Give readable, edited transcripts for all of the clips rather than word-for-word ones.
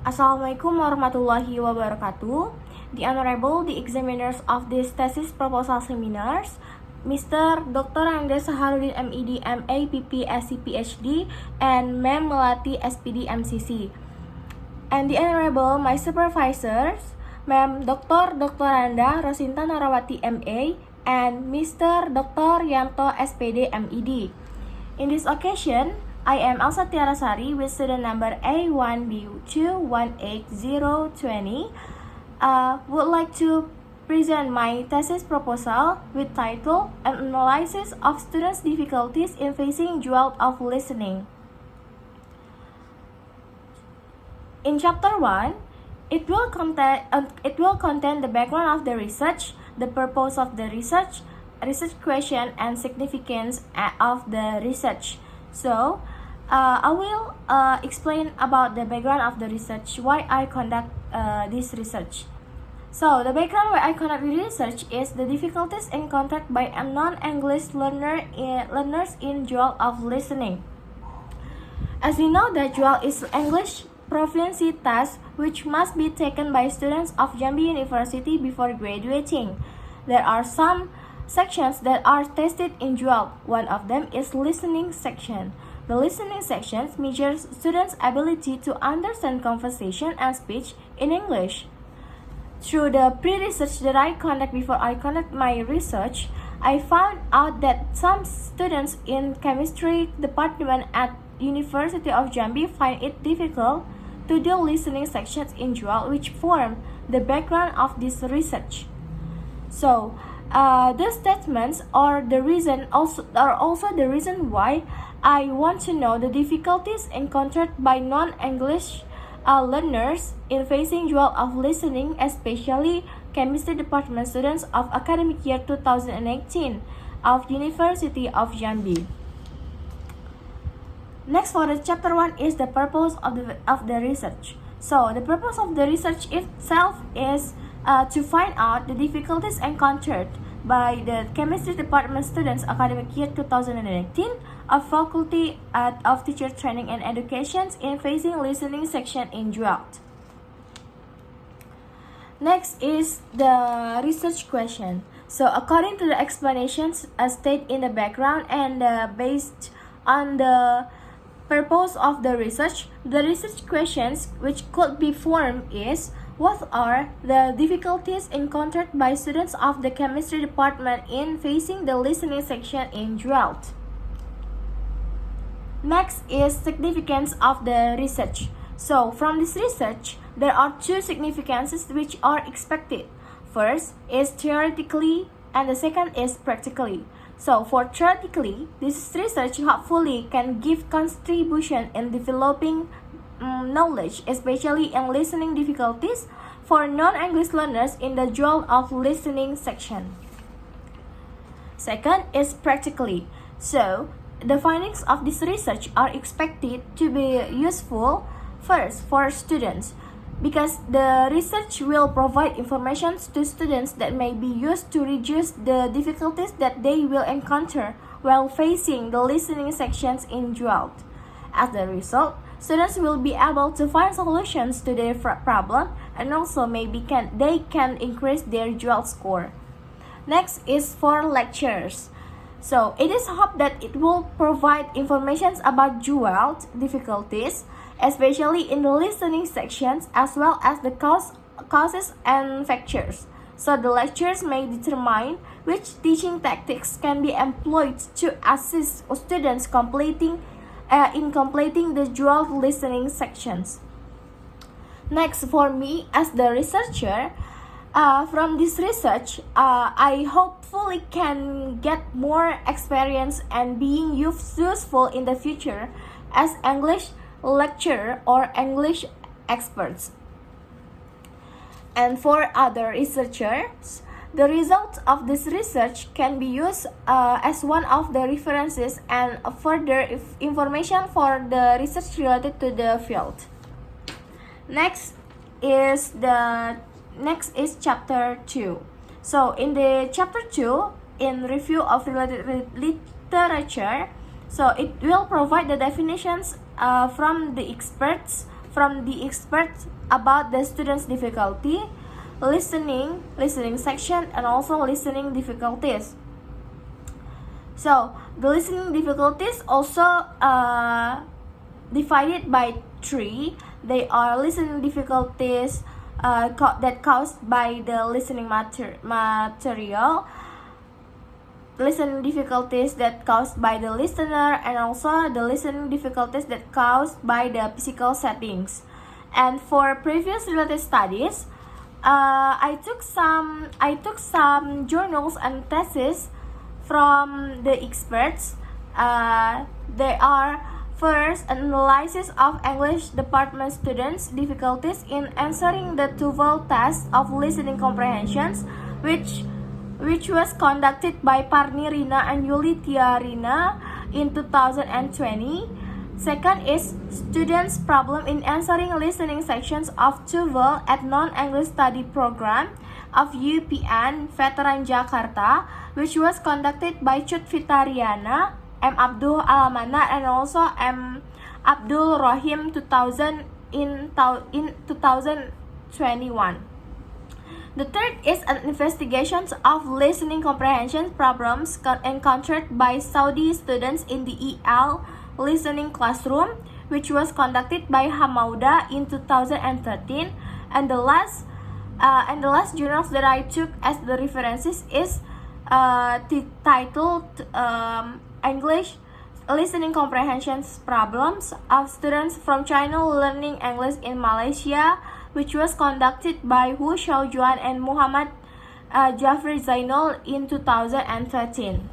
Assalamualaikum warahmatullahi wabarakatuh. The Honorable, the examiners of this thesis proposal seminars, Mr. Dr. Andes Saharudin MED, MA, PP, SC, PhD, and Ma'am Melati, SPD, MCC. And the Honorable, my supervisors, Ma'am Dr. Anda Rosinta Narawati, MA, and Mr. Dr. Yanto, SPD, MED. In this occasion, I am Elsa Tiarasari with student number A1B218020. Would like to present my thesis proposal with title An Analysis of Students' Difficulties in Facing Dual of Listening. In chapter 1, it will contain the background of the research, the purpose of the research question, and significance of the research. So, I will explain about the background of the research, why I conduct this research. So, the background why I conduct research is the difficulties encountered by non-English learners in dual of listening. As we know that dual is English proficiency test which must be taken by students of Jambi University before graduating. There are some sections that are tested in dual. One of them is listening section. The listening section measures students' ability to understand conversation and speech in English. Through the pre-research that I conduct before I conduct my research, I found out that some students in chemistry department at University of Jambi find it difficult to do listening sections in dual, which form the background of this research. So, these statements are also the reason why I want to know the difficulties encountered by non-English learners in facing dual of listening, especially chemistry department students of academic year 2018 of University of Jambi. Next, for the chapter 1 is the purpose of the research. So, the purpose of the research itself is to find out the difficulties encountered by the chemistry department students academic year 2018 of Faculty of Teacher Training and Education in facing listening section in dual. Next is the research question. So, according to the explanations stated in the background and based on the purpose of the research questions which could be formed is: what are the difficulties encountered by students of the chemistry department in facing the listening section in dual? Next is significance of the research. So, from this research, there are two significances which are expected. First is theoretically, and the second is practically. So, for theoretically, this research hopefully can give contribution in developing knowledge, especially in listening difficulties for non-English learners in the dual of listening section. Second is practically. So, the findings of this research are expected to be useful first for students, because the research will provide information to students that may be used to reduce the difficulties that they will encounter while facing the listening sections in dual. As a result, students will be able to find solutions to their problem, and also they can increase their dual score. Next is for lectures. So, it is hoped that it will provide information about dual difficulties, especially in the listening sections, as well as the causes and factors. So, the lectures may determine which teaching tactics can be employed to assist students in completing the dual listening sections. Next, for me as the researcher, from this research, I hopefully can get more experience and being useful in the future as English lecturer or English experts. And for other researchers, the results of this research can be used as one of the references and further information for the research related to the field. Next is chapter 2. So, in the chapter 2, in review of related literature, so it will provide the definitions from the experts from the experts about the students' difficulty, listening section, and also listening difficulties. So the listening difficulties also divided by 3. They are listening difficulties that caused by the listening material, listening difficulties that caused by the listener, and also the listening difficulties that caused by the physical settings. And for previous related studies, I took some journals and theses from the experts. They are: first, an analysis of English department students' difficulties in answering the TOEFL test of listening comprehensions, which was conducted by Parni Rina and Yuli Tiarina in 2020. Second is students' problem in answering listening sections of TOEFL at non-English study program of UPN Veteran Jakarta, which was conducted by Cut Fitariana, M. Abdul Alamana, and also M. Abdul Rahim 2000 in 2021. The third is an investigation of listening comprehension problems encountered by Saudi students in the EL listening classroom, which was conducted by Hamauda in 2013. And the last journals that I took as the references is titled English listening comprehension problems of students from China learning English in Malaysia, which was conducted by Hu Xiaojuan and Muhammad Jafri Zainul in 2013.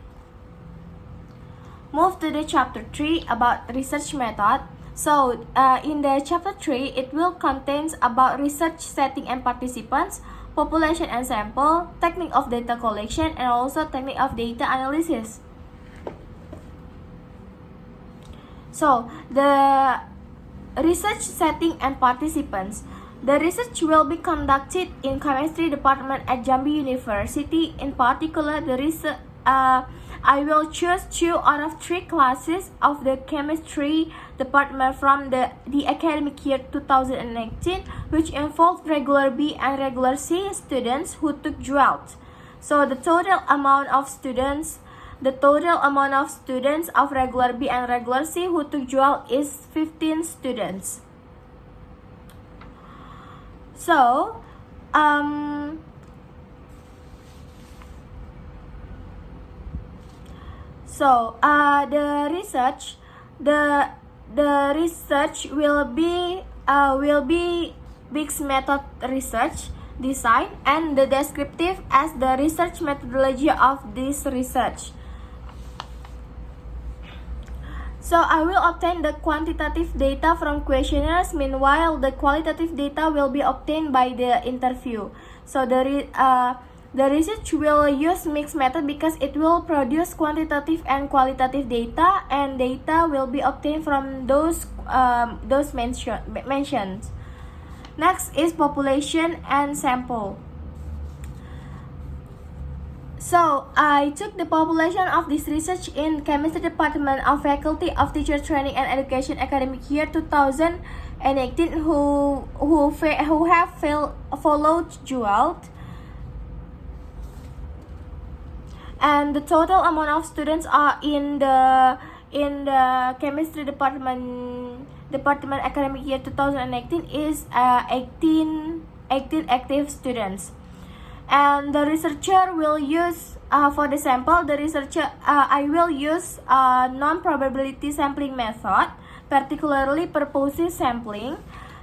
Move to the chapter 3 about research method. So in the chapter 3, it will contains about research setting and participants, population and sample, technique of data collection, and also technique of data analysis. So the research setting and participants. The research will be conducted in chemistry department at Jambi University. In particular, I will choose 2 out of 3 classes of the chemistry department from the academic year 2018, which involved regular B and regular C students who took JUALT. So the total amount of students of regular B and regular C who took JUALT is 15 students. So the research will be mixed method research design and the descriptive as the research methodology of this research. So I will obtain the quantitative data from questionnaires. Meanwhile, the qualitative data will be obtained by the interview. So the research will use mixed method because it will produce quantitative and qualitative data, and data will be obtained from those mentioned. Next is population and sample. So I took the population of this research in chemistry department of Faculty of Teacher Training and Education academic year 2018 who have followed JUALT. And the total amount of students are in the chemistry department academic year 2018 is 18 active students. And the researcher will use for the sample, I will use non-probability sampling method, particularly purposive sampling.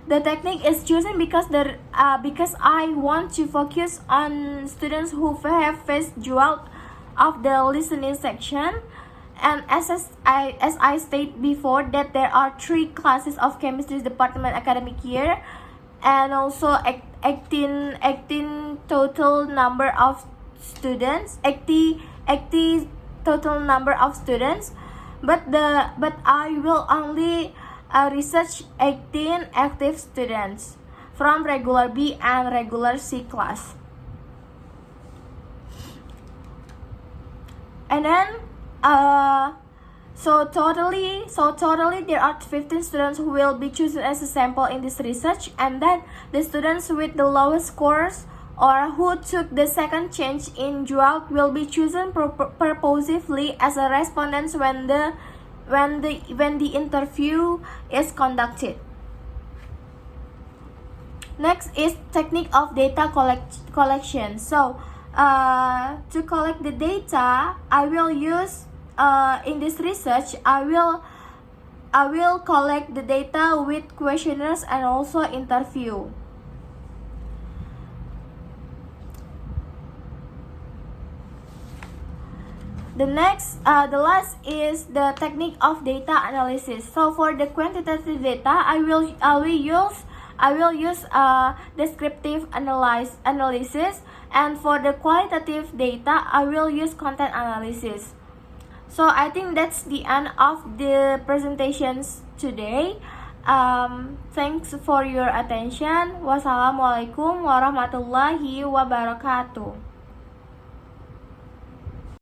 The technique is chosen because I want to focus on students who have faced JUALT of the listening section. And as I stated before, that there are 3 classes of chemistry department academic year, and also 18 total number of students, 80 total number of students, but I will only research 18 active students from regular B and regular C class. And then So totally there are 15 students who will be chosen as a sample in this research, and then the students with the lowest scores or who took the second change in JUALC will be chosen purposefully as a respondents when the interview is conducted. Next is technique of data collection. So to collect the data, I will use in this research, I will collect the data with questionnaires and also interview. The last is the technique of data analysis. So for the quantitative data, I will use descriptive analysis, and for the qualitative data, I will use content analysis. So I think that's the end of the presentations today. Thanks for your attention. Wassalamualaikum warahmatullahi wabarakatuh.